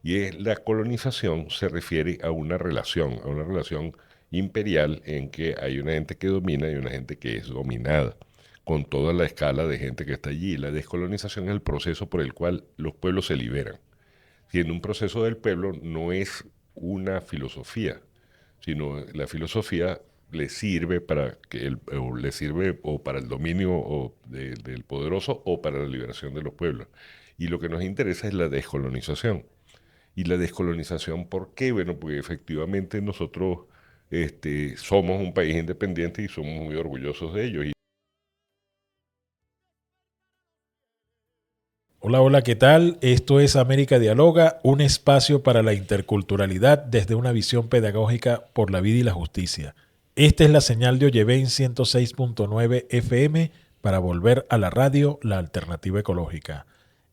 La colonización se refiere a una relación imperial en que hay una gente que domina y una gente que es dominada, con toda la escala de gente que está allí. La descolonización es el proceso por el cual los pueblos se liberan. Si en un proceso del pueblo no es una filosofía, sino la filosofía le sirve para que o le sirve o para el dominio del poderoso o para la liberación de los pueblos. Y lo que nos interesa es la descolonización. Y la descolonización, ¿por qué? Bueno, porque efectivamente nosotros somos un país independiente y somos muy orgullosos de ello. Hola, hola, ¿qué tal? Esto es América Dialoga, un espacio para la interculturalidad desde una visión pedagógica por la vida y la justicia. Esta es la señal de Oyeven 106.9 FM para volver a la radio, la alternativa ecológica.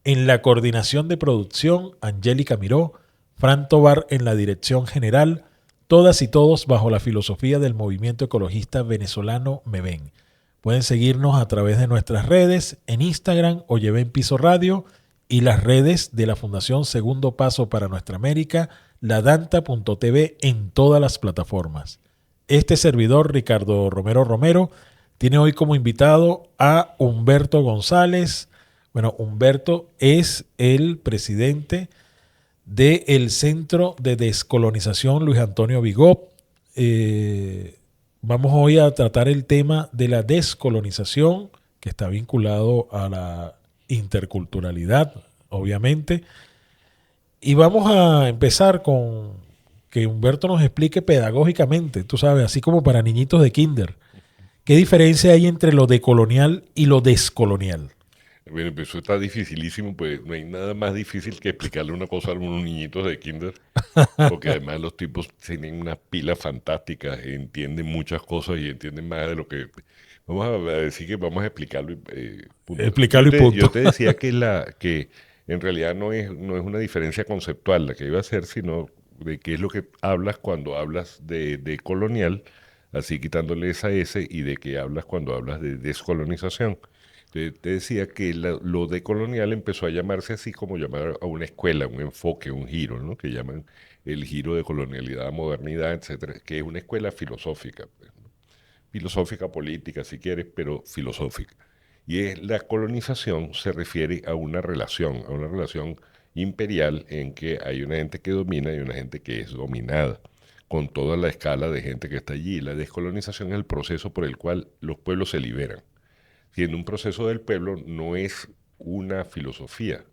En la coordinación de producción, Angélica Miró, Fran Tobar en la dirección general, todas y todos bajo la filosofía del movimiento ecologista venezolano MEVEN. Pueden seguirnos a través de nuestras redes, en Instagram o Lleven Piso Radio y las redes de la Fundación Segundo Paso para Nuestra América, ladanta.tv en todas las plataformas. Este servidor, Ricardo Romero Romero, tiene hoy como invitado a Humberto González. Bueno, Humberto es el presidente del Centro de Descolonización Luis Antonio Vigó. Vamos hoy a tratar el tema de la descolonización, que está vinculado a la interculturalidad, obviamente. Y vamos a empezar con que Humberto nos explique pedagógicamente, tú sabes, así como para niñitos de kinder, qué diferencia hay entre lo decolonial y lo descolonial. Bueno, pues eso está dificilísimo, pues no hay nada más difícil que explicarle una cosa a unos niñitos de kinder, porque además los tipos tienen unas pilas fantásticas, entienden muchas cosas y entienden más de lo que... Vamos a decir que vamos a explicarlo y punto. Explicarlo y Yo punto. te decía que en realidad no es una diferencia conceptual la que iba a ser, sino de qué es lo que hablas cuando hablas de colonial, así quitándole esa S, y de qué hablas cuando hablas de descolonización. Te decía que lo de colonial empezó a llamarse así como llamar a una escuela, un enfoque, un giro, ¿no? Que llaman el giro de colonialidad a modernidad, etcétera, que es una escuela filosófica, pues, ¿no? Filosófica política, si quieres, pero filosófica. La colonización se refiere a una relación imperial en que hay una gente que domina y una gente que es dominada, con toda la escala de gente que está allí. La descolonización es el proceso por el cual los pueblos se liberan. Si en un proceso del pueblo no es una filosofía,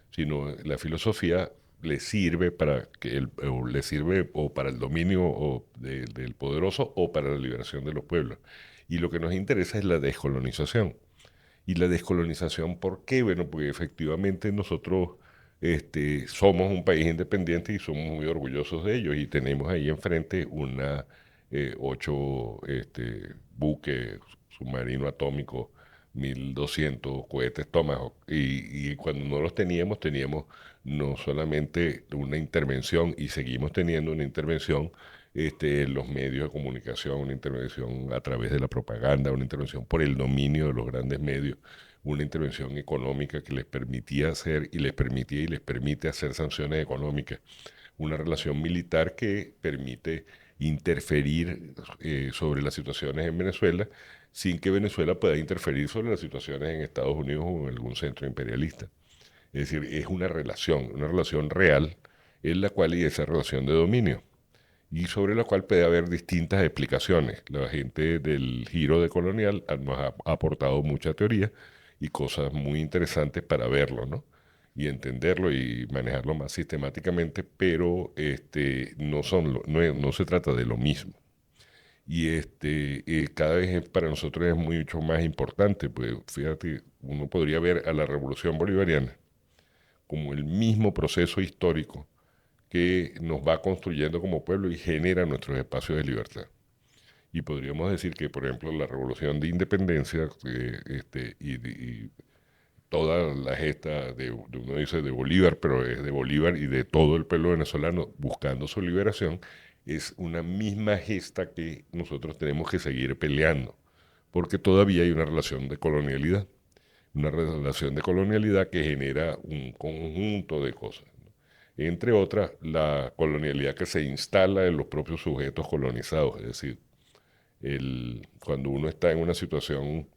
sino la filosofía le sirve para que o le sirve o para el dominio del poderoso o para la liberación de los pueblos. Y lo que nos interesa es la descolonización. Y la descolonización, ¿por qué? Bueno, porque efectivamente nosotros somos un país independiente y somos muy orgullosos de ello. Y tenemos ahí enfrente una 8 buques submarino atómico 1.200 cohetes Tomahawk. Y cuando no los teníamos no solamente una intervención, y seguimos teniendo una intervención en los medios de comunicación, una intervención a través de la propaganda, una intervención por el dominio de los grandes medios, una intervención económica que les permitía hacer y les permitía y les permite hacer sanciones económicas, una relación militar que permite interferir sobre las situaciones en Venezuela sin que Venezuela pueda interferir sobre las situaciones en Estados Unidos o en algún centro imperialista. Es decir, es una relación real en la cual y esa relación de dominio y sobre la cual puede haber distintas explicaciones. La gente del giro de colonial nos ha aportado mucha teoría y cosas muy interesantes para verlo, ¿no? Y entenderlo y manejarlo más sistemáticamente, pero no se trata de lo mismo. Cada vez para nosotros es mucho más importante, pues fíjate, uno podría ver a la Revolución Bolivariana como el mismo proceso histórico que nos va construyendo como pueblo y genera nuestros espacios de libertad. Y podríamos decir que, por ejemplo, la revolución de independencia y toda la gesta uno dice de Bolívar, pero es de Bolívar y de todo el pueblo venezolano buscando su liberación, es una misma gesta que nosotros tenemos que seguir peleando, porque todavía hay una relación de colonialidad que genera un conjunto de cosas, ¿no? entre otras, la colonialidad que se instala en los propios sujetos colonizados. Es decir, cuando uno está en una situación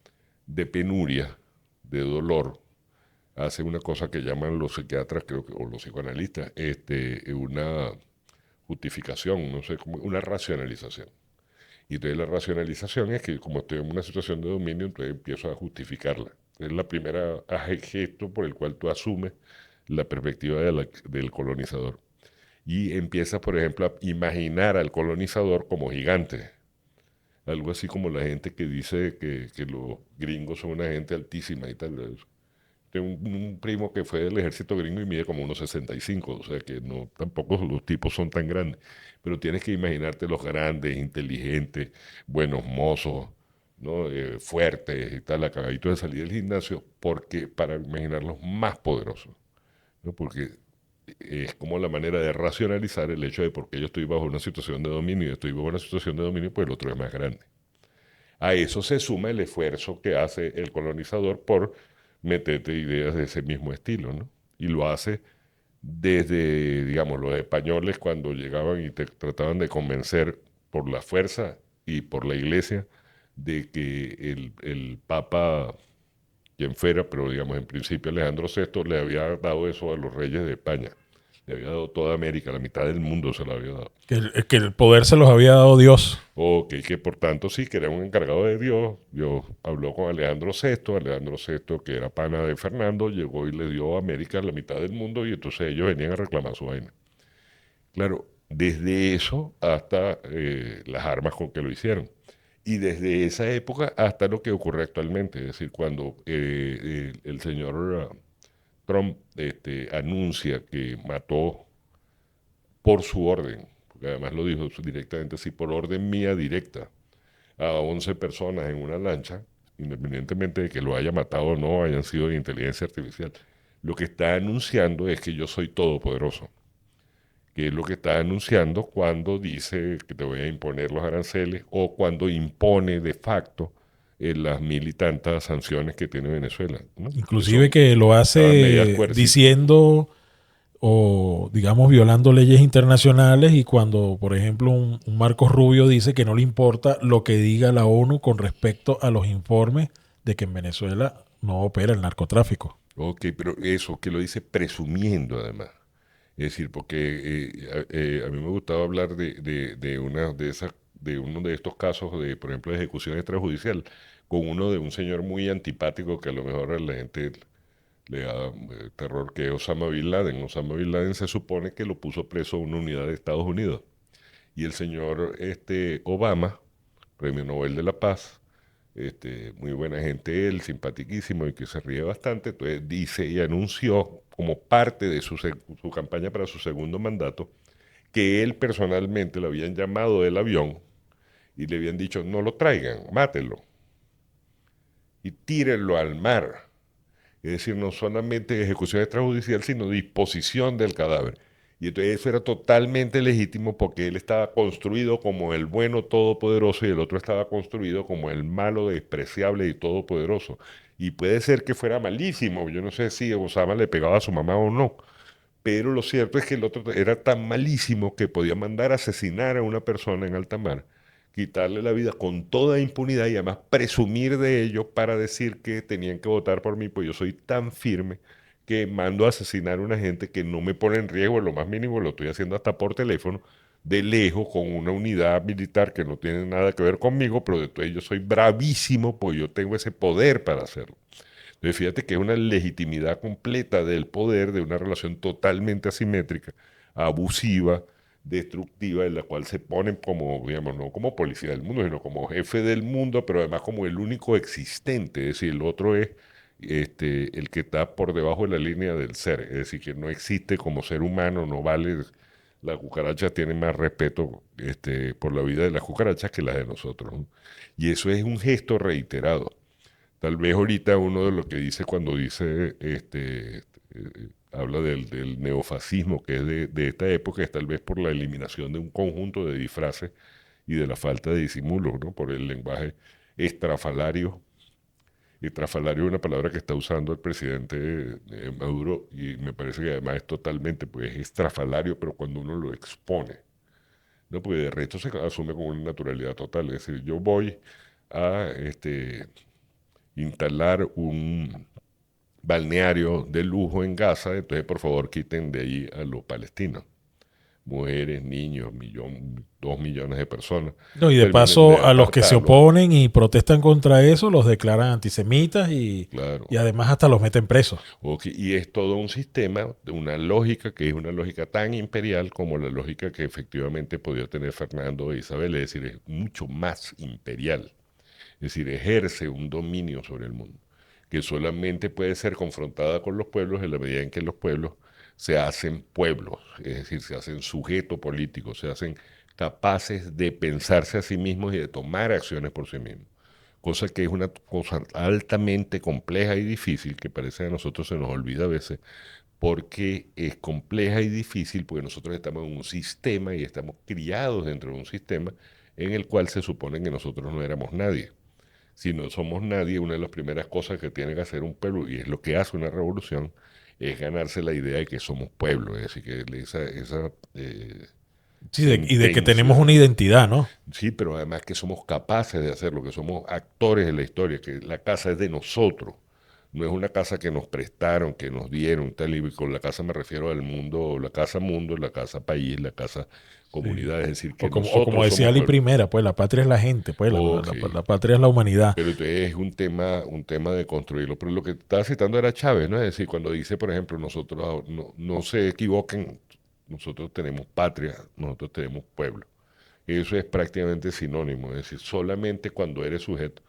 de penuria, de dolor, hace una cosa que llaman los psiquiatras, creo que, o los psicoanalistas, una justificación, no sé, una racionalización. Y entonces la racionalización es que como estoy en una situación de dominio, entonces empiezo a justificarla. Es la primera gesto por el cual tú asumes la perspectiva del colonizador. Y empiezas, por ejemplo, a imaginar al colonizador como gigante. Algo así como la gente que dice que los gringos son una gente altísima y tal. Tengo un primo que fue del ejército gringo y mide como unos 65, o sea que no, tampoco los tipos son tan grandes, pero tienes que imaginarte los grandes, inteligentes, buenos mozos, ¿no? Fuertes y tal, acabaditos de salir del gimnasio, porque para imaginarlos más poderosos, ¿no? Porque es como la manera de racionalizar el hecho de por qué yo estoy bajo una situación de dominio y estoy bajo una situación de dominio, pues el otro es más grande. A eso se suma el esfuerzo que hace el colonizador por meterte ideas de ese mismo estilo, ¿no? Y lo hace desde, digamos, los españoles cuando llegaban y te trataban de convencer por la fuerza y por la iglesia de que el Papa, quien fuera, pero digamos en principio Alejandro VI le había dado eso a los reyes de España. Le había dado toda América, la mitad del mundo se la había dado. Que el poder se los había dado Dios. Ok, que por tanto sí, que era un encargado de Dios. Dios habló con Alejandro VI, Alejandro VI, que era pana de Fernando, llegó y le dio a América la mitad del mundo y entonces ellos venían a reclamar su vaina. Claro, desde eso hasta las armas con que lo hicieron. Y desde esa época hasta lo que ocurre actualmente, es decir, cuando el señor Trump anuncia que mató por su orden, porque además lo dijo directamente así, por orden mía directa, a 11 personas en una lancha, independientemente de que lo haya matado o no, hayan sido de inteligencia artificial. Lo que está anunciando es que yo soy todopoderoso, que es lo que está anunciando cuando dice que te voy a imponer los aranceles o cuando impone de facto las mil y tantas sanciones que tiene Venezuela, ¿no? Que Inclusive son que lo las medidas hace coercitivas. diciendo o, digamos, violando leyes internacionales y cuando, por ejemplo, un Marcos Rubio dice que no le importa lo que diga la ONU con respecto a los informes de que en Venezuela no opera el narcotráfico. Ok, pero eso, que lo dice presumiendo además. Es decir, porque a mí me gustaba hablar de una de esas, de uno de estos casos de, por ejemplo, de ejecución extrajudicial, con uno de un señor muy antipático que a lo mejor a la gente le da terror, que es Osama Bin Laden. Osama Bin Laden se supone que lo puso preso a una unidad de Estados Unidos. Y el señor Obama, Premio Nobel de la Paz, muy buena gente él, simpaticísimo y que se ríe bastante, entonces dice y anunció como parte de su campaña para su segundo mandato que él personalmente lo habían llamado del avión y le habían dicho no lo traigan, mátenlo y tírenlo al mar. Es decir, no solamente ejecución extrajudicial, sino disposición del cadáver. Y entonces eso era totalmente legítimo porque él estaba construido como el bueno todopoderoso y el otro estaba construido como el malo despreciable y todopoderoso. Y puede ser que fuera malísimo, yo no sé si Osama le pegaba a su mamá o no, pero lo cierto es que el otro era tan malísimo que podía mandar a asesinar a una persona en alta mar, quitarle la vida con toda impunidad y además presumir de ello para decir que tenían que votar por mí, pues yo soy tan firme que mando a asesinar a una gente que no me pone en riesgo en lo más mínimo, lo estoy haciendo hasta por teléfono, de lejos, con una unidad militar que no tiene nada que ver conmigo, pero de todo yo soy bravísimo, pues yo tengo ese poder para hacerlo. Entonces, fíjate que es una legitimidad completa del poder de una relación totalmente asimétrica, abusiva, destructiva, en la cual se ponen como, digamos, no como policía del mundo, sino como jefe del mundo, pero además como el único existente. Es decir, el otro es el que está por debajo de la línea del ser. Es decir, que no existe como ser humano, no vale. La cucaracha tiene más respeto por la vida de las cucarachas que la de nosotros, ¿no? Y eso es un gesto reiterado. Tal vez ahorita uno de lo que dice cuando dice, habla del neofascismo, que es de esta época, es tal vez por la eliminación de un conjunto de disfraces y de la falta de disimulo, ¿no? Por el lenguaje estrafalario Estrafalario es una palabra que está usando el presidente Maduro y me parece que además es totalmente, pues es estrafalario, pero cuando uno lo expone, ¿no? Porque de resto se asume con una naturalidad total. Es decir, yo voy a instalar un balneario de lujo en Gaza, entonces por favor quiten de ahí a los palestinos. Mujeres, niños, 2 millones de personas No, y de terminen de paso a los que se apartarlos. oponen y protestan contra eso los declaran antisemitas y Claro. además hasta los meten presos. Y es todo un sistema, una lógica que es una lógica tan imperial como la lógica que efectivamente podía tener Fernando e Isabel, es decir, es mucho más imperial. Es decir, ejerce un dominio sobre el mundo, que solamente puede ser confrontada con los pueblos en la medida en que los pueblos se hacen pueblos, es decir, se hacen sujetos políticos, se hacen capaces de pensarse a sí mismos y de tomar acciones por sí mismos. Cosa que es una cosa altamente compleja y difícil, que parece a nosotros se nos olvida a veces, porque es compleja y difícil, porque nosotros estamos en un sistema y estamos criados dentro de un sistema en el cual se supone que nosotros no éramos nadie. Si no somos nadie, una de las primeras cosas que tiene que hacer un pueblo, y es lo que hace una revolución, es ganarse la idea de que somos pueblo, es decir, que esa Sí, y de que tenemos una sentencia, identidad, ¿no? sí, pero además que somos capaces de hacerlo, que somos actores de la historia, que la casa es de nosotros, no es una casa que nos prestaron, que nos dieron, tal, y con la casa me refiero al mundo, la casa país, la casa Sí. comunidad, es decir, que O como nosotros decía somos Ali pueblo. Primera, pues la patria es la gente, pues Ok, la patria es la humanidad. pero entonces es un tema de construirlo. Pero lo que estaba citando era Chávez, ¿no? Es decir, cuando dice, por ejemplo, nosotros, no se equivoquen, nosotros tenemos patria, nosotros tenemos pueblo. Eso es prácticamente sinónimo, es decir, solamente cuando eres sujeto.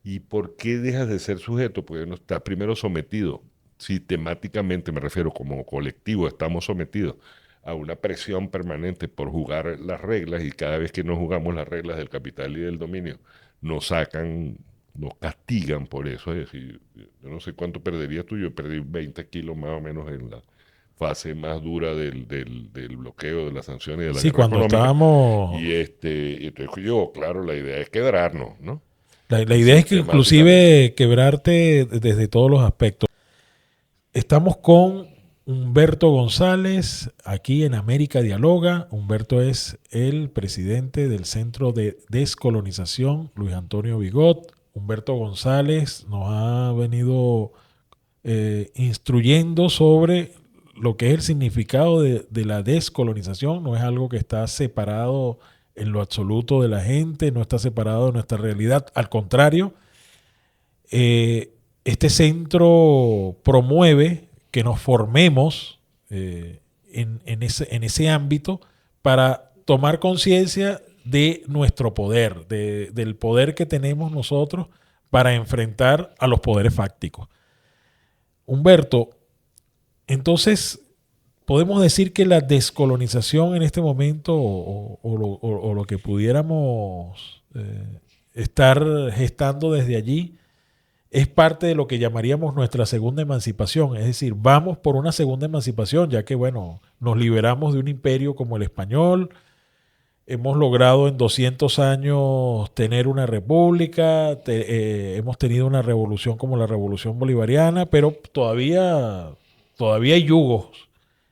¿Y por qué dejas de ser sujeto? Porque no estás primero sometido, sistemáticamente me refiero, como colectivo estamos sometidos a una presión permanente por jugar las reglas y cada vez que no jugamos las reglas del capital y del dominio, nos sacan, nos castigan por eso. Es decir, yo no sé cuánto perderías tú, yo perdí 20 kilos más o menos en la fase más dura del bloqueo, de las sanciones y de la Sí, guerra cuando económica. estábamos. Y entonces yo, claro, la idea es quebrarnos, ¿no? La Y idea es que sistemáticamente. inclusive quebrarte desde todos los aspectos. Estamos con Humberto González aquí en América Dialoga. Humberto es el presidente del Centro de Descolonización, Luis Antonio Bigot. Humberto González nos ha venido instruyendo sobre lo que es el significado de la descolonización. No es algo que está separado en lo absoluto de la gente, no está separado de nuestra realidad. Al contrario, este centro promueve que nos formemos en ese ámbito para tomar conciencia de nuestro poder, del poder que tenemos nosotros para enfrentar a los poderes fácticos. Humberto, entonces podemos decir que la descolonización en este momento o lo que pudiéramos estar gestando desde allí es parte de lo que llamaríamos nuestra segunda emancipación. Es decir, vamos por una segunda emancipación, ya que, bueno, nos liberamos de un imperio como el español, hemos logrado en 200 años tener una república, hemos tenido una revolución como la revolución bolivariana, pero todavía hay yugos,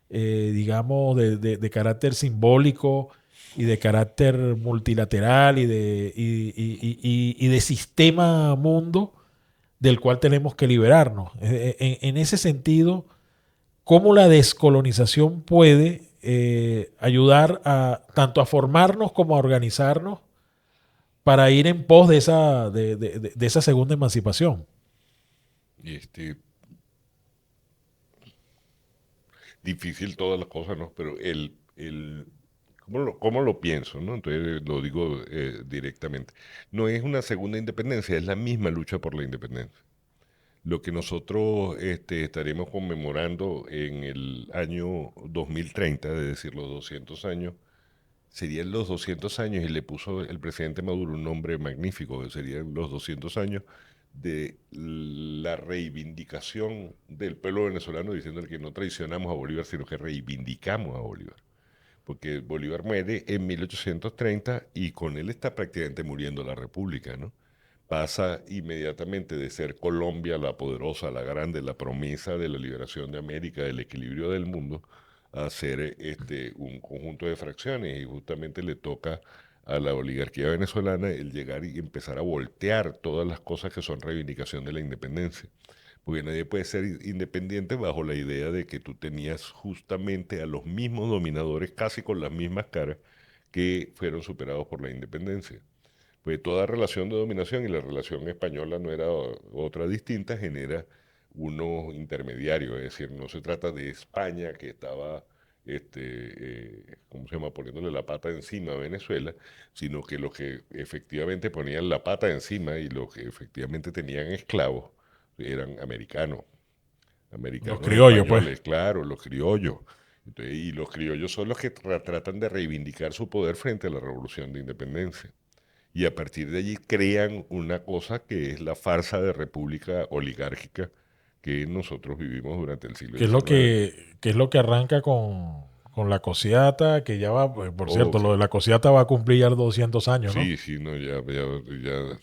digamos, de carácter simbólico y de carácter multilateral y de sistema mundo del cual tenemos que liberarnos. En ese sentido, ¿cómo la descolonización puede ayudar tanto a formarnos como a organizarnos para ir en pos de esa segunda emancipación? Este, difícil todas las cosas, ¿no? Pero ¿cómo lo pienso, ¿no? Entonces lo digo directamente. No es una segunda independencia, es la misma lucha por la independencia. Lo que nosotros estaremos conmemorando en el año 2030, es decir, los 200 años, serían los 200 años, y le puso el presidente Maduro un nombre magnífico, que serían los 200 años de la reivindicación del pueblo venezolano, diciendo que no traicionamos a Bolívar, sino que reivindicamos a Bolívar. Porque Bolívar muere en 1830 y con él está prácticamente muriendo la República, ¿no? pasa inmediatamente de ser Colombia la poderosa, la grande, la promesa de la liberación de América, del equilibrio del mundo, a ser un conjunto de fracciones y justamente le toca a la oligarquía venezolana el llegar y empezar a voltear todas las cosas que son reivindicación de la independencia. Porque nadie puede ser independiente bajo la idea de que tú tenías justamente a los mismos dominadores casi con las mismas caras que fueron superados por la independencia. Pues toda relación de dominación, y la relación española no era otra distinta, genera unos intermediarios, es decir, no se trata de España que estaba, ¿cómo se llama?, poniéndole la pata encima a Venezuela, sino que los que efectivamente ponían la pata encima y los que efectivamente tenían esclavos eran americanos, Los americanos criollos, pues. españoles, claro, los criollos. Entonces, y los criollos son los que tratan de reivindicar su poder frente a la revolución de independencia. Y a partir de allí crean una cosa que es la farsa de república oligárquica que nosotros vivimos durante el siglo XIX. ¿Qué es lo que arranca con la cosiata? Que ya va, por cierto, Ok. lo de la cosiata va a cumplir ya 200 años, ¿no? Sí, sí, no,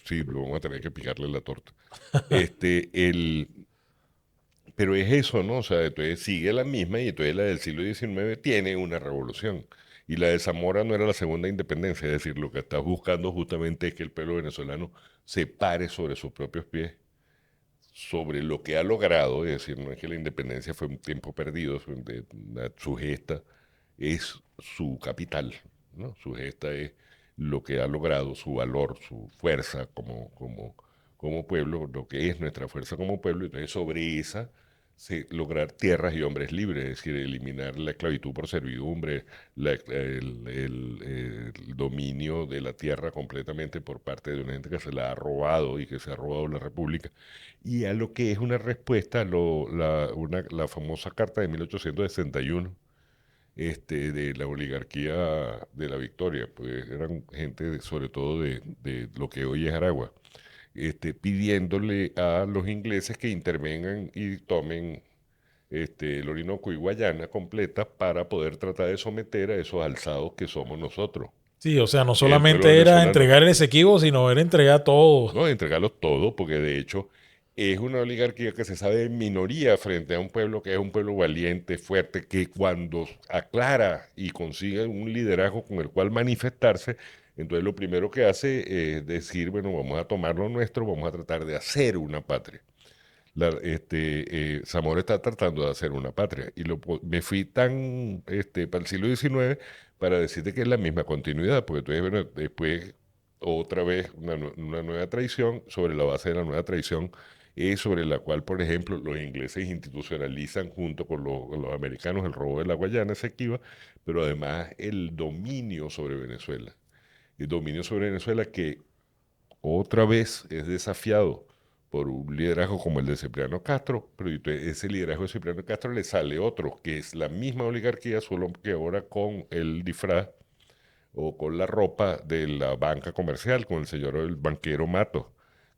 sí, vamos a tener que picarle la torta. Este, el, pero es eso, ¿no? O sea, entonces sigue la misma y entonces la del siglo XIX tiene una revolución. Y la de Zamora no era la segunda independencia, es decir, lo que está buscando justamente es que el pueblo venezolano se pare sobre sus propios pies, sobre lo que ha logrado, es decir, no es que la independencia fue un tiempo perdido, su gesta es su capital, ¿no? Su gesta es lo que ha logrado, su valor, su fuerza como pueblo, lo que es nuestra fuerza como pueblo, y entonces sobre esa lograr tierras y hombres libres, es decir, eliminar la esclavitud por servidumbre, el dominio de la tierra completamente por parte de una gente que se la ha robado y que se ha robado la República, y a lo que es una respuesta a la famosa Carta de 1861 de la oligarquía de la Victoria, pues eran gente sobre todo de lo que hoy es Aragua, pidiéndole a los ingleses que intervengan y tomen el Orinoco y Guayana completa para poder tratar de someter a esos alzados que somos nosotros, Sí, o sea, no que es el pueblo solamente era venezolano. entregar el Esequibo, sino era entregar todo. No, entregarlos todo, porque de hecho es una oligarquía que se sabe en minoría frente a un pueblo que es un pueblo valiente, fuerte, que cuando aclara y consigue un liderazgo con el cual manifestarse, entonces lo primero que hace es decir, bueno, vamos a tomar lo nuestro, vamos a tratar de hacer una patria. Zamora está tratando de hacer una patria. Y me fui tan para el siglo XIX para decirte que es la misma continuidad, porque entonces, bueno, después otra vez una nueva tradición, sobre la base de la nueva tradición, sobre la cual, por ejemplo, los ingleses institucionalizan junto con los americanos el robo de la Guayana Esequiba, pero además el dominio sobre Venezuela. El dominio sobre Venezuela que otra vez es desafiado por un liderazgo como el de Cipriano Castro, pero ese liderazgo de Cipriano Castro le sale otro, que es la misma oligarquía, solo que ahora con el disfraz o con la ropa de la banca comercial, con el señor el banquero Matos,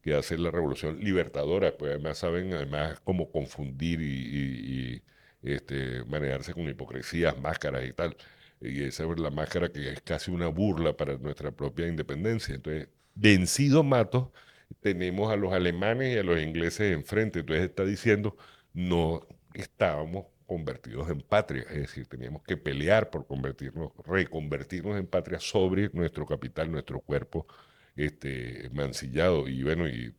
que hace la revolución libertadora, pues además saben además cómo confundir y manejarse con hipocresías, máscaras y tal. Y esa es la máscara que es casi una burla para nuestra propia independencia. Entonces, vencido Matos, tenemos a los alemanes y a los ingleses enfrente. Entonces está diciendo, no estábamos convertidos en patria, es decir, teníamos que pelear por convertirnos, reconvertirnos en patria sobre nuestro capital, nuestro cuerpo mancillado. Y bueno, y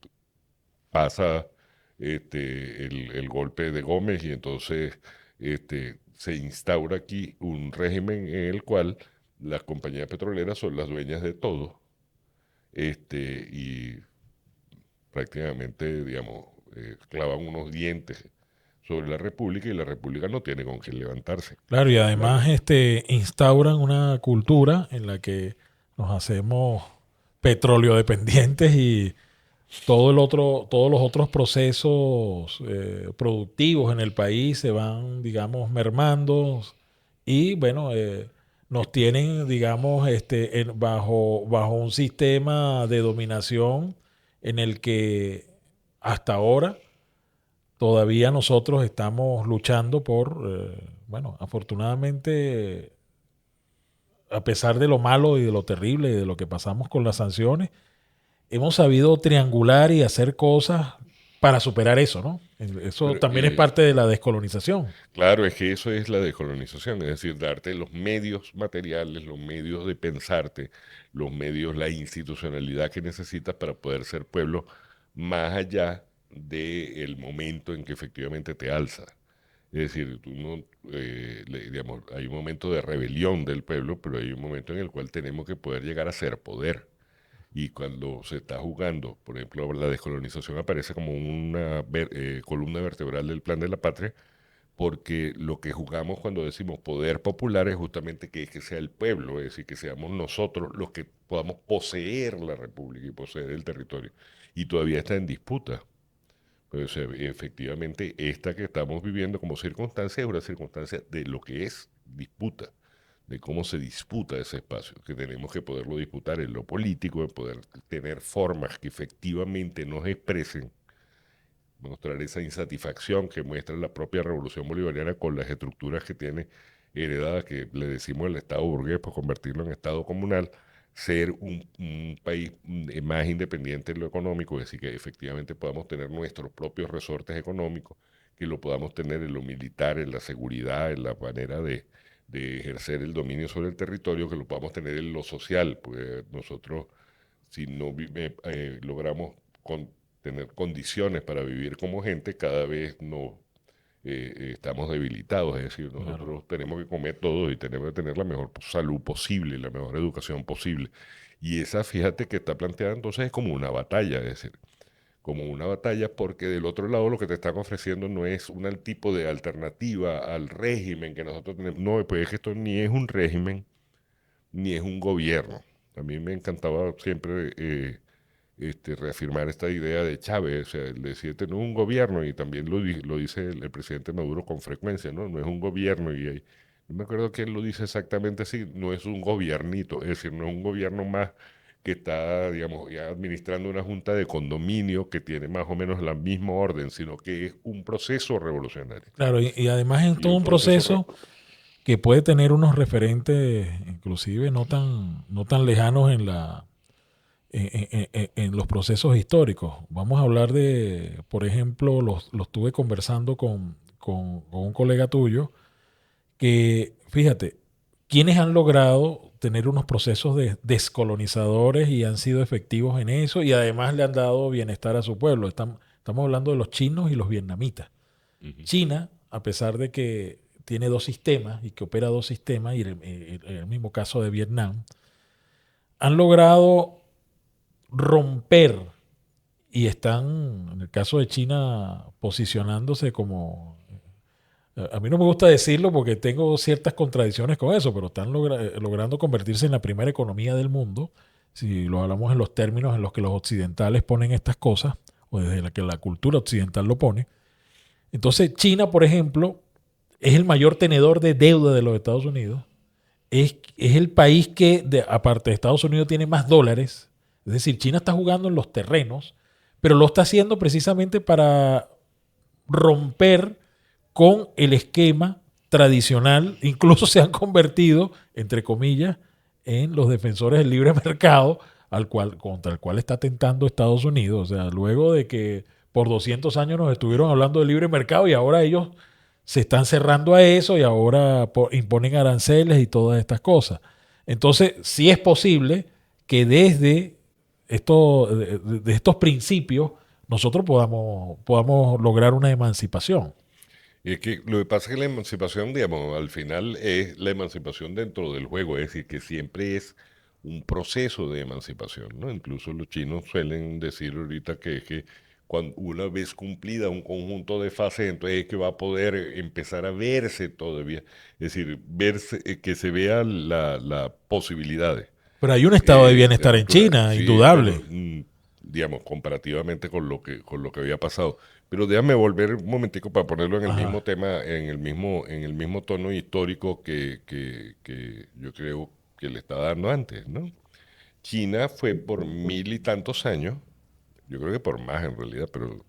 pasa el golpe de Gómez y entonces se instaura aquí un régimen en el cual las compañías petroleras son las dueñas de todo y prácticamente, digamos, clavan unos dientes sobre la República y la República no tiene con qué levantarse. Claro, y La- además instauran una cultura en la que nos hacemos petróleo dependientes y todos los otros procesos productivos en el país se van, digamos, mermando y bueno, nos tienen, digamos, bajo un sistema de dominación en el que hasta ahora todavía nosotros estamos luchando por, bueno, afortunadamente, a pesar de lo malo y de lo terrible y de lo que pasamos con las sanciones, hemos sabido triangular y hacer cosas para superar eso, ¿no? Eso Pero, también es parte de la descolonización. claro, es que eso es la decolonización, es decir, darte los medios materiales, los medios de pensarte, los medios, la institucionalidad que necesitas para poder ser pueblo más allá del momento en que efectivamente te alza. Es decir, tú no, digamos, hay un momento de rebelión del pueblo, pero hay un momento en el cual tenemos que poder llegar a ser poder. Y cuando se está jugando, por ejemplo, la descolonización aparece como una columna vertebral del plan de la patria, porque lo que jugamos cuando decimos poder popular es justamente que sea el pueblo, es decir, que seamos nosotros los que podamos poseer la república y poseer el territorio. Y todavía está en disputa. Pues efectivamente, esta que estamos viviendo como circunstancia es una circunstancia de lo que es disputa, de cómo se disputa ese espacio, que tenemos que poderlo disputar en lo político, de poder tener formas que efectivamente nos expresen, mostrar esa insatisfacción que muestra la propia revolución bolivariana con las estructuras que tiene heredadas, que le decimos el Estado burgués, pues convertirlo en Estado comunal, ser un país más independiente en lo económico, es decir, que efectivamente podamos tener nuestros propios resortes económicos, que lo podamos tener en lo militar, en la seguridad, en la manera de ejercer el dominio sobre el territorio, que lo podamos tener en lo social, pues nosotros si no logramos tener condiciones para vivir como gente, cada vez no estamos debilitados. Es decir, Claro. nosotros tenemos que comer todo y tenemos que tener la mejor salud posible, la mejor educación posible. Y esa, fíjate que está planteada entonces es como una batalla, es decir, como una batalla porque del otro lado lo que te están ofreciendo no es un tipo de alternativa al régimen que nosotros tenemos. No, pues es que esto ni es un régimen, ni es un gobierno. A mí me encantaba siempre reafirmar esta idea de Chávez, o sea, él decía, este no es un gobierno, y también lo dice el presidente Maduro con frecuencia, ¿no? No es un gobierno, no me acuerdo que él lo dice exactamente así, no es un gobiernito, es decir, no es un gobierno más que está, digamos, ya administrando una junta de condominio que tiene más o menos la misma orden, sino que es un proceso revolucionario. Claro, y además es Y todo un un proceso proceso que puede tener unos referentes, inclusive no tan lejanos en en los procesos históricos. Vamos a hablar de, por ejemplo, los estuve conversando con un colega tuyo, que, fíjate, quienes han logrado tener unos procesos descolonizadores y han sido efectivos en eso y además le han dado bienestar a su pueblo. Estamos hablando de los chinos y los vietnamitas. Ujú. China, a pesar de que tiene dos sistemas y que opera dos sistemas, y en el mismo caso de Vietnam, han logrado romper y están, en el caso de China, posicionándose como... A mí no me gusta decirlo porque tengo ciertas contradicciones con eso, pero están logrando convertirse en la primera economía del mundo, si lo hablamos en los términos en los que los occidentales ponen estas cosas, o desde la que la cultura occidental lo pone. Entonces, China, por ejemplo, es el mayor tenedor de deuda de los Estados Unidos. Es el país que, aparte de Estados Unidos, tiene más dólares. Es decir, China está jugando en los terrenos, pero lo está haciendo precisamente para romper con el esquema tradicional. Incluso se han convertido, entre comillas, en los defensores del libre mercado contra el cual está tentando Estados Unidos. O sea, luego de que por 200 años nos estuvieron hablando de libre mercado y ahora ellos se están cerrando a eso y ahora imponen aranceles y todas estas cosas. Entonces, sí es posible que desde de estos principios nosotros podamos lograr una emancipación. Y es que lo que pasa es que la emancipación, digamos, al final es la emancipación dentro del juego, es decir, que siempre es un proceso de emancipación, ¿no? Incluso los chinos suelen decir ahorita que es que cuando una vez cumplida un conjunto de fases, entonces es que va a poder empezar a verse todavía, es decir, verse, que se vean las posibilidades. Pero hay un estado de bienestar en Natural, China, sí, bueno, indudable. digamos, comparativamente con lo que había pasado. Pero déjame volver un momentico para ponerlo en el mismo Ajá. tema, en el mismo tono histórico que yo creo que le estaba dando antes, ¿no? China fue por mil y tantos años, yo creo que por más en realidad, pero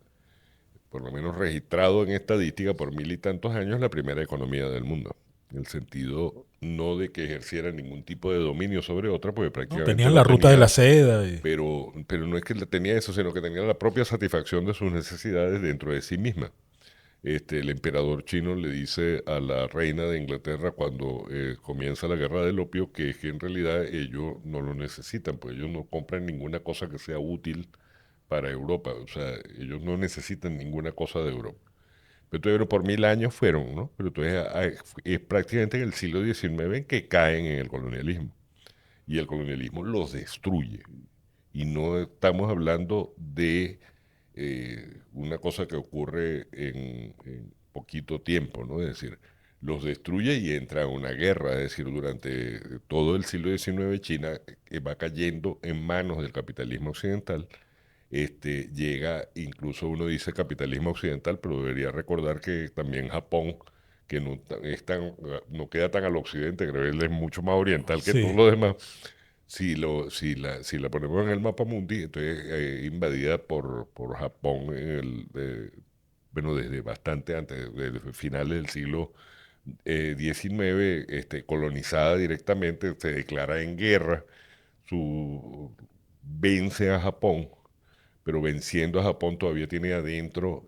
por lo menos registrado en estadística por mil y tantos años la primera economía del mundo. en el sentido no de que ejerciera ningún tipo de dominio sobre otra, porque ¿no? prácticamente Tenían la la ruta de la tenía, seda. pero no es que la tenía eso, sino que tenía la propia satisfacción de sus necesidades dentro de sí misma. El emperador chino le dice a la reina de Inglaterra cuando comienza la guerra del opio que es que en realidad ellos no lo necesitan, pues ellos no compran ninguna cosa que sea útil para Europa, o sea, ellos no necesitan ninguna cosa de Europa. Pero por 1000 años fueron, ¿no? Pero entonces es prácticamente en el siglo XIX en que caen en el colonialismo. Y el colonialismo los destruye. Y no estamos hablando de una cosa que ocurre en poquito tiempo, ¿no? Es decir, los destruye y entra en una guerra. Es decir, durante todo el siglo XIX China va cayendo en manos del capitalismo occidental. Llega, incluso uno dice capitalismo occidental, pero debería recordar que también Japón, que no, no queda tan al occidente, creo que él es mucho más oriental que todos Sí, los demás. Si la ponemos en el mapa mundi, entonces invadida por Japón bueno, desde bastante antes, desde finales del siglo XIX, colonizada directamente, se declara en guerra, vence a Japón, pero venciendo a Japón todavía tiene adentro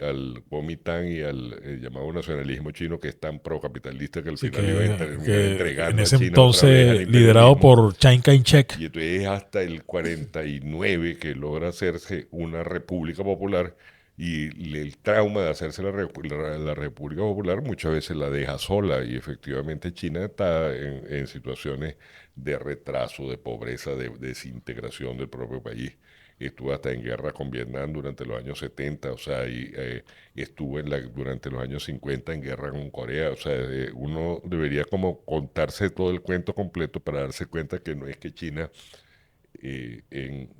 al Kuomintang y al llamado nacionalismo chino, que es tan procapitalista que al sí, final iba a terminar que en entregando a ese China otra vez al entonces liderado imperialismo. por Chiang Kai-shek. Y entonces hasta el 49 que logra hacerse una república popular, y el trauma de hacerse la República Popular muchas veces la deja sola, y efectivamente China está en situaciones de retraso, de pobreza, de desintegración del propio país. Estuvo hasta en guerra con Vietnam durante los años 70, o sea, estuvo durante los años 50 en guerra con Corea, o sea, uno debería como contarse todo el cuento completo para darse cuenta que no es que China en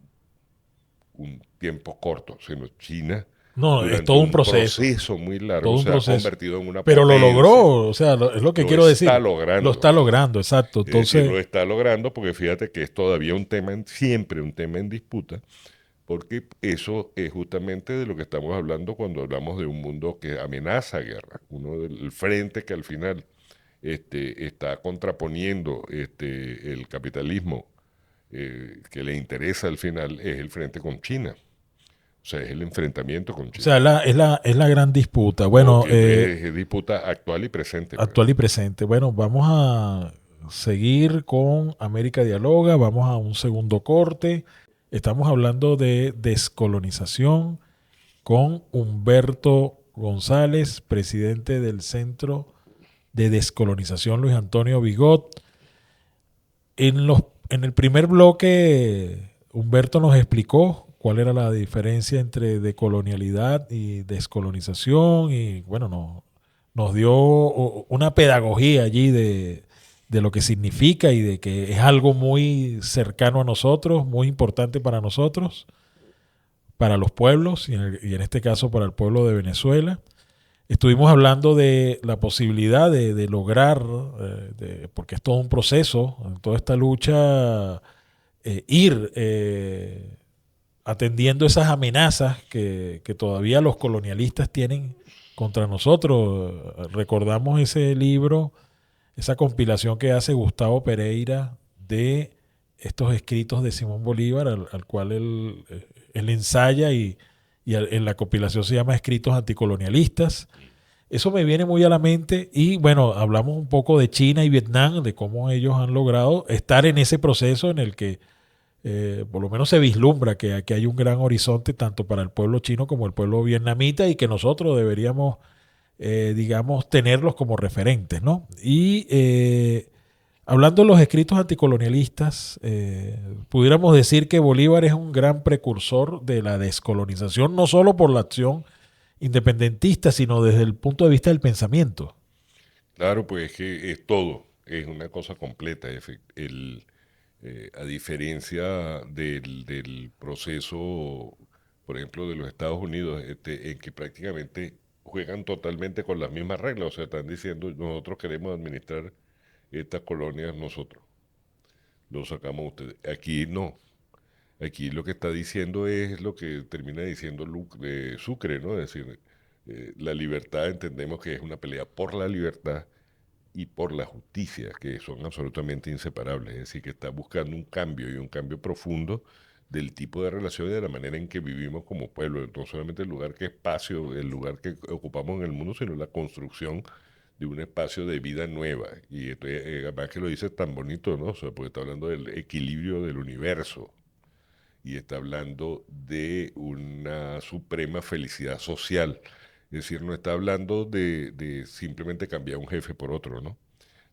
un tiempo corto, sino China No, es durante todo un un proceso, proceso muy largo todo un se ha proceso. convertido en una Pero lo potencia. logró, o sea, es lo que Lo quiero está decir. Lo logrando. está logrando, exacto. Es decir, lo Entonces, está logrando porque fíjate que es todavía un tema, siempre un tema en disputa, porque eso es justamente de lo que estamos hablando cuando hablamos de un mundo que amenaza guerra, uno del frente que al final está contraponiendo el capitalismo que le interesa al final es el frente con China, o sea, es el enfrentamiento con o China. sea, es la gran disputa. No, Bueno, es disputa actual y presente, pues. actual y presente. Bueno, vamos a seguir con América Dialoga, vamos a un segundo corte. Estamos hablando de descolonización con Humberto González, presidente del Centro de Descolonización Luis Antonio Bigot. En el primer bloque, Humberto nos explicó cuál era la diferencia entre decolonialidad y descolonización y bueno, nos dio una pedagogía allí de lo que significa y de que es algo muy cercano a nosotros, muy importante para nosotros, para los pueblos y en este caso para el pueblo de Venezuela. Estuvimos hablando de la posibilidad de lograr, porque es todo un proceso, en toda esta lucha, ir atendiendo esas amenazas que todavía los colonialistas tienen contra nosotros. Recordamos ese libro, esa compilación que hace Gustavo Pereira de estos escritos de Simón Bolívar, al cual él ensaya y en la compilación se llama Escritos Anticolonialistas. Eso me viene muy a la mente y bueno, hablamos un poco de China y Vietnam, de cómo ellos han logrado estar en ese proceso en el que por lo menos se vislumbra que aquí hay un gran horizonte tanto para el pueblo chino como el pueblo vietnamita y que nosotros deberíamos, digamos, tenerlos como referentes, ¿no? Y hablando de los escritos anticolonialistas, pudiéramos decir que Bolívar es un gran precursor de la descolonización, no solo por la acción independentista, sino desde el punto de vista del pensamiento. Claro, pues es que es todo, es una cosa completa. A diferencia del proceso, por ejemplo, de los Estados Unidos, en que prácticamente juegan totalmente con las mismas reglas, o sea, están diciendo, nosotros queremos administrar estas colonias nosotros, lo sacamos ustedes. Aquí no, aquí lo que está diciendo es lo que termina diciendo Sucre, ¿no? Es decir, la libertad entendemos que es una pelea por la libertad y por la justicia, que son absolutamente inseparables. Es decir, que está buscando un cambio y un cambio profundo del tipo de relación y de la manera en que vivimos como pueblo. No solamente el lugar que espacio, el lugar que ocupamos en el mundo, sino la construcción de un espacio de vida nueva. Y entonces, además que lo dice tan bonito, ¿no? O sea, porque está hablando del equilibrio del universo y está hablando de una suprema felicidad social. Es decir, no está hablando de simplemente cambiar un jefe por otro, ¿no?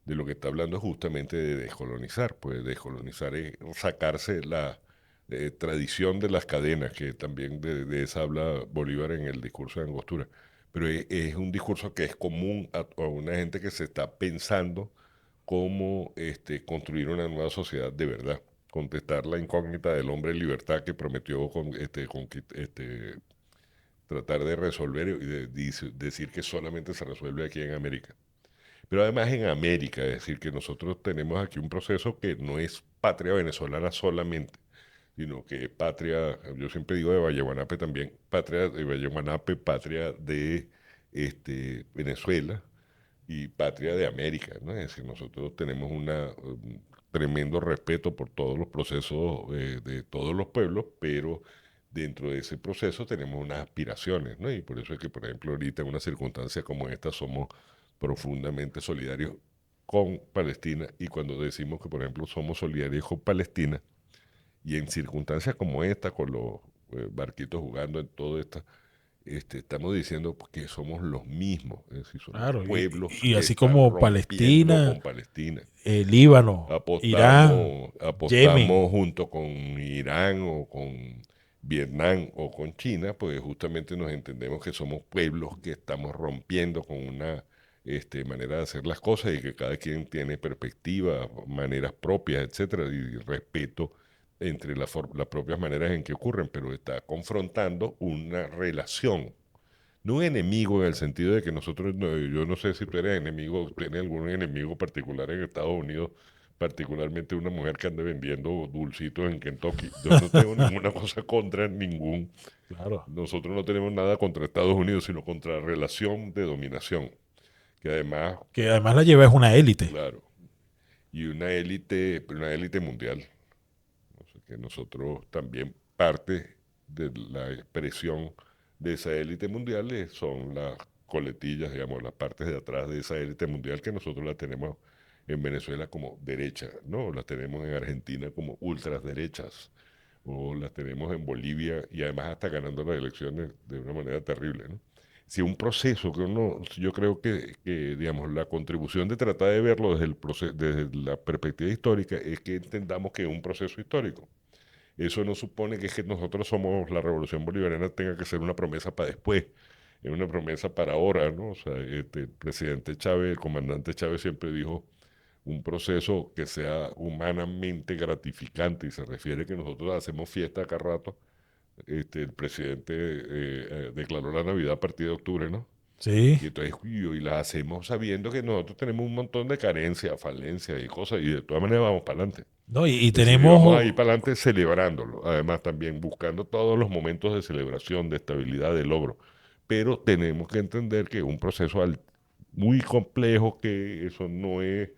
De lo que está hablando es justamente de descolonizar. Pues descolonizar es sacarse la tradición de las cadenas, que también de esa habla Bolívar en el discurso de Angostura. Pero es un discurso que es común a una gente que se está pensando cómo construir una nueva sociedad de verdad, contestar la incógnita del hombre en libertad que prometió tratar de resolver y decir que solamente se resuelve aquí en América. Pero además en América, es decir, que nosotros tenemos aquí un proceso que no es patria venezolana solamente, sino que es patria, yo siempre digo de Valle Guanape también, patria de Valle Guanape, patria de Venezuela y patria de América, ¿no? Es decir, nosotros tenemos un tremendo respeto por todos los procesos de todos los pueblos, pero dentro de ese proceso tenemos unas aspiraciones, ¿no? Y por eso es que, por ejemplo, ahorita en una circunstancia como esta somos profundamente solidarios con Palestina y cuando decimos que, por ejemplo, somos solidarios con Palestina y en circunstancias como esta, con los barquitos jugando en todo esto, estamos diciendo que somos los mismos, es decir, somos Claro, pueblos y que así están como rompiendo Palestina, con Palestina. Líbano, Irán, Apostamos Yemen. junto con Irán o con Vietnam o con China, pues justamente nos entendemos que somos pueblos que estamos rompiendo con una manera de hacer las cosas y que cada quien tiene perspectivas, maneras propias, etcétera, y respeto entre las propias maneras en que ocurren, pero está confrontando una relación, no un enemigo en el sentido de que nosotros, yo no sé si tú eres enemigo, tienes algún enemigo particular en Estados Unidos, particularmente una mujer que ande vendiendo dulcitos en Kentucky. Yo no tengo ninguna cosa contra ningún, Claro. nosotros no tenemos nada contra Estados Unidos, sino contra la relación de dominación, que además, Que además la lleva es una élite. claro, y una élite mundial. O sea, que nosotros también parte de la expresión de esa élite mundial son las coletillas, digamos, las partes de atrás de esa élite mundial que nosotros la tenemos en Venezuela como derecha, ¿no? Las tenemos en Argentina como ultraderechas, o las tenemos en Bolivia y además hasta ganando las elecciones de una manera terrible, ¿no? Si un proceso que uno, yo creo digamos, la contribución de tratar de verlo desde desde la perspectiva histórica es que entendamos que es un proceso histórico. Eso no supone que es que nosotros somos la revolución bolivariana tenga que ser una promesa para después, es una promesa para ahora, ¿no? O sea, el presidente Chávez, el comandante Chávez siempre dijo un proceso que sea humanamente gratificante y se refiere que nosotros hacemos fiesta acá rato. El presidente declaró la Navidad a partir de octubre, ¿no? Sí. Y entonces, y las hacemos sabiendo que nosotros tenemos un montón de carencias, falencias y cosas, y de todas maneras vamos para adelante. No, y Es decir, y vamos a ir tenemos, para adelante celebrándolo. Además, también buscando todos los momentos de celebración, de estabilidad, de logro. Pero tenemos que entender que es un proceso muy complejo, que eso no es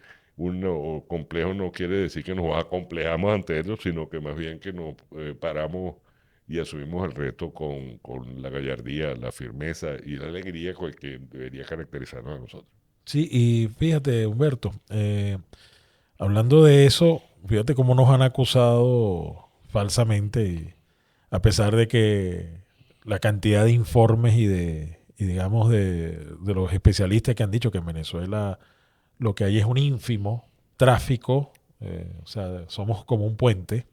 complejo, no quiere decir que nos acomplejamos ante ello, sino que más bien que nos paramos y asumimos el reto con la gallardía, la firmeza y la alegría que debería caracterizarnos a nosotros. sí, y fíjate, Humberto, hablando de eso, fíjate cómo nos han acusado falsamente, y a pesar de que la cantidad de informes y digamos de los especialistas que han dicho que en Venezuela lo que hay es un ínfimo tráfico, o sea, somos como un puente,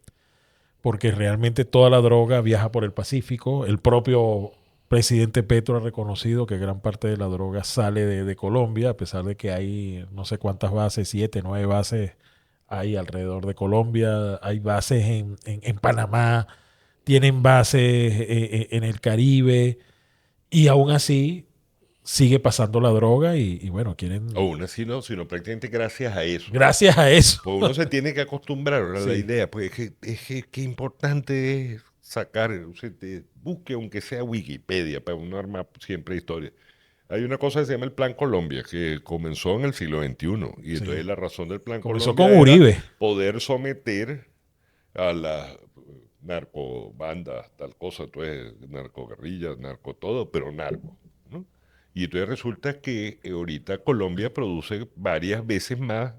porque realmente toda la droga viaja por el Pacífico. El propio presidente Petro ha reconocido que gran parte de la droga sale de Colombia, a pesar de que hay no sé cuántas bases, 7, 9 bases hay alrededor de Colombia, hay bases en Panamá, tienen bases en el Caribe, y aún así sigue pasando la droga y bueno, quieren, Aún así no, sino prácticamente gracias a eso. gracias a eso. Pues uno se tiene que acostumbrar a la Sí, idea, pues qué importante es sacar, busque aunque sea Wikipedia, para uno armar siempre historia. hay una cosa que se llama el Plan Colombia, que comenzó en el siglo XXI, y entonces Sí. la razón del Plan Comenzó Colombia con era Uribe. poder someter a las narcobandas, tal cosa, entonces narcoguerrillas, narco todo, pero narco, ¿no? Y entonces resulta que ahorita Colombia produce varias veces más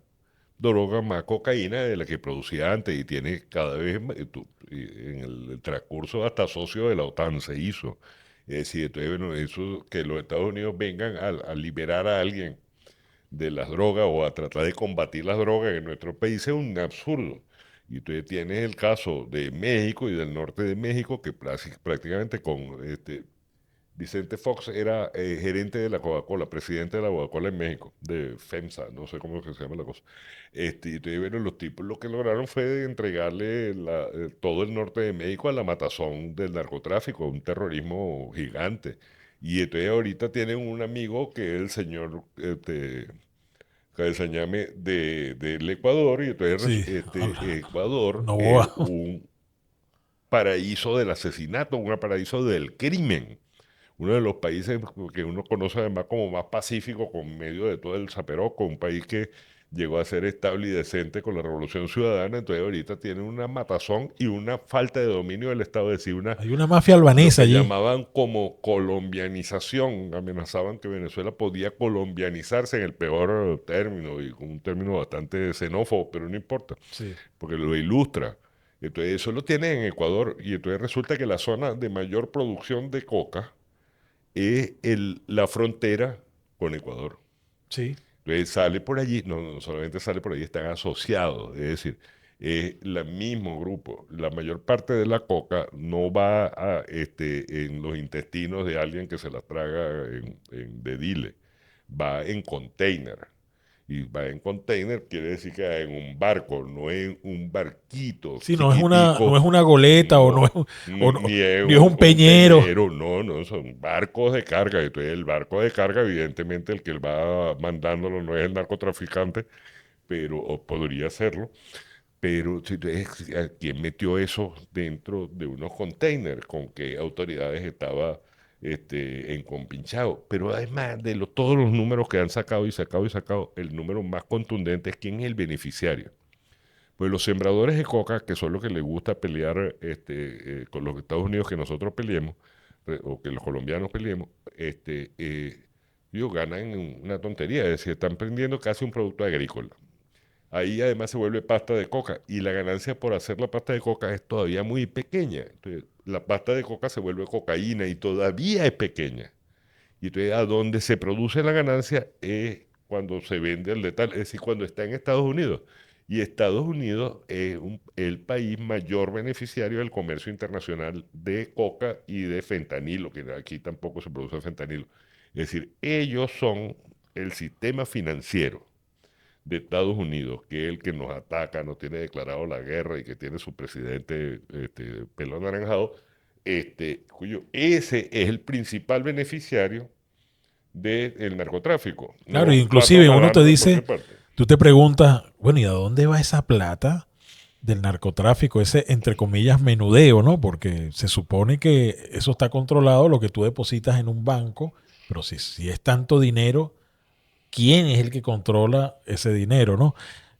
droga, más cocaína de la que producía antes y tiene cada vez más, en el transcurso hasta socio de la OTAN se hizo. Es decir, entonces, bueno, eso que los Estados Unidos vengan a liberar a alguien de las drogas o a tratar de combatir las drogas en nuestro país es un absurdo. Y entonces tienes el caso de México y del norte de México, que prácticamente con Vicente Fox era gerente de la Coca-Cola, presidente de la Coca-Cola en México, de FEMSA, no sé cómo es que se llama la cosa. Y entonces, bueno, los tipos lo que lograron fue entregarle todo el norte de México a la matazón del narcotráfico, un terrorismo gigante. Y entonces ahorita tienen un amigo que es el señor Cabezañame del Ecuador, y entonces Sí. Ecuador es Novoa. un paraíso del asesinato, un paraíso del crimen, uno de los países que uno conoce además como más pacífico con medio de todo el zaperoco, un país que llegó a ser estable y decente con la Revolución Ciudadana, entonces ahorita tiene una matazón y una falta de dominio del Estado, es decir, Hay una mafia lo albanesa que allí. llamaban como colombianización, amenazaban que Venezuela podía colombianizarse en el peor término, y con un término bastante xenófobo, pero no importa, Sí. porque lo ilustra. Entonces eso lo tiene en Ecuador, y entonces resulta que la zona de mayor producción de coca es la frontera con Ecuador. Sí. Entonces sale por allí, no solamente sale por allí, están asociados, es decir, es el mismo grupo. La mayor parte de la coca no va en los intestinos de alguien que se la traga de dile, va en container. Y va en container quiere decir que va en un barco, no en un barquito Sí, no chiquitico, es una goleta o no no, es, o no, ni es ni es un un peñero. contenero, no, son barcos de carga. Entonces el barco de carga, evidentemente el que va mandándolo no es el narcotraficante, pero o podría serlo, pero ¿quién metió eso dentro de unos containers? ¿Con qué autoridades estaba encompinchado? Pero además de todos los números que han sacado y sacado y sacado, el número más contundente es quién es el beneficiario. Pues los sembradores de coca, que son los que les gusta pelear con los Estados Unidos, que nosotros peleemos, o que los colombianos peleemos, ellos ganan una tontería, es decir, están prendiendo casi un producto agrícola. Ahí además se vuelve pasta de coca, y la ganancia por hacer la pasta de coca es todavía muy pequeña. Entonces, la pasta de coca se vuelve cocaína y todavía es pequeña. Y entonces a donde se produce la ganancia es cuando se vende el letal, es decir, cuando está en Estados Unidos. Y Estados Unidos es el país mayor beneficiario del comercio internacional de coca y de fentanilo, que aquí tampoco se produce fentanilo. Es decir, ellos son el sistema financiero de Estados Unidos, que es el que nos ataca, nos tiene declarado la guerra y que tiene su presidente pelo anaranjado, cuyo ese es el principal beneficiario del narcotráfico. Claro, No plata inclusive uno te nadando en cualquier dice, parte. tú te preguntas, bueno, ¿y a dónde va esa plata del narcotráfico? Ese, entre comillas, menudeo, ¿no? Porque se supone que eso está controlado, lo que tú depositas en un banco, pero si es tanto dinero, ¿quién es el que controla ese dinero, no?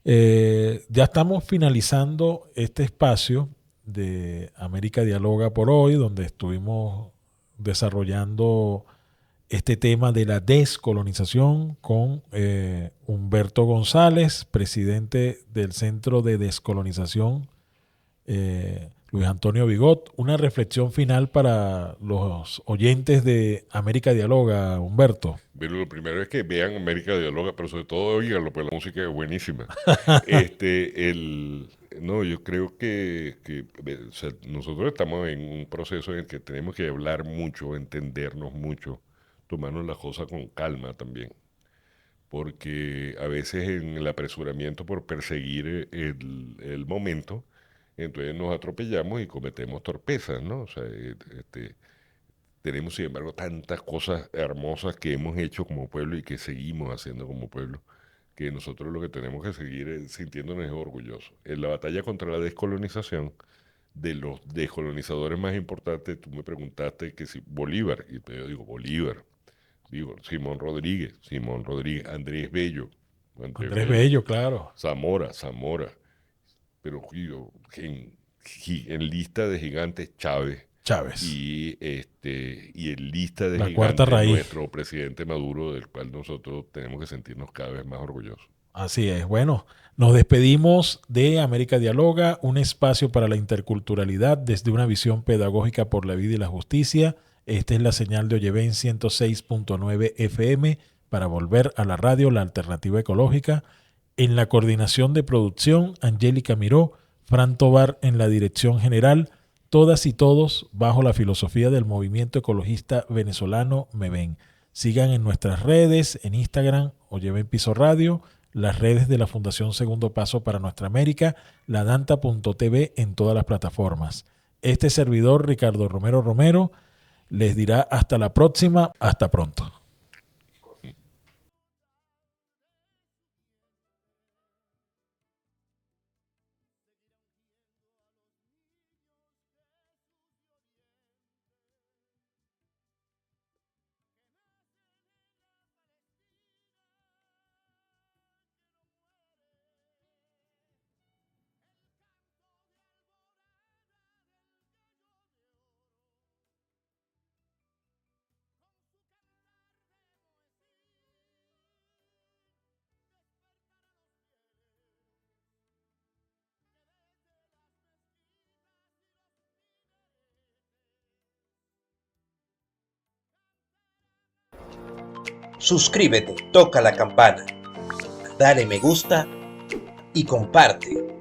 Ya estamos finalizando este espacio de América Dialoga por hoy, donde estuvimos desarrollando este tema de la descolonización con Humberto González, presidente del Centro de Descolonización, Luis Antonio Bigot. Una reflexión final para los oyentes de América Dialoga, Humberto. Pero lo primero es que vean América Dialoga, pero sobre todo oíganlo, pues la música es buenísima. No, yo creo o sea, nosotros estamos en un proceso en el que tenemos que hablar mucho, entendernos mucho, tomarnos las cosas con calma también, porque a veces en el apresuramiento por perseguir el momento, entonces nos atropellamos y cometemos torpezas, ¿no? O sea, tenemos, sin embargo, tantas cosas hermosas que hemos hecho como pueblo y que seguimos haciendo como pueblo, que nosotros lo que tenemos que seguir es sintiéndonos orgullosos. En la batalla contra la descolonización, de los descolonizadores más importantes, tú me preguntaste que si Bolívar, y yo digo Bolívar, digo, Simón Rodríguez, Andrés Bello, claro. Zamora, pero digo, en lista de gigantes Chávez Chávez. y en lista de La cuarta gigantes raíz. nuestro presidente Maduro, del cual nosotros tenemos que sentirnos cada vez más orgullosos. Así es. Bueno, nos despedimos de América Dialoga, un espacio para la interculturalidad desde una visión pedagógica por la vida y la justicia. Esta es la señal de Oyeven 106.9 FM para volver a la radio, la alternativa ecológica. En la coordinación de producción, Angélica Miró, Fran Tobar en la dirección general, todas y todos bajo la filosofía del movimiento ecologista venezolano MEVEN. Sigan en nuestras redes, en Instagram, Oyeven Piso Radio, las redes de la Fundación Segundo Paso para Nuestra América, ladanta.tv en todas las plataformas. Este servidor, Ricardo Romero, les dirá hasta la próxima, hasta pronto. Suscríbete, toca la campana, dale me gusta y comparte.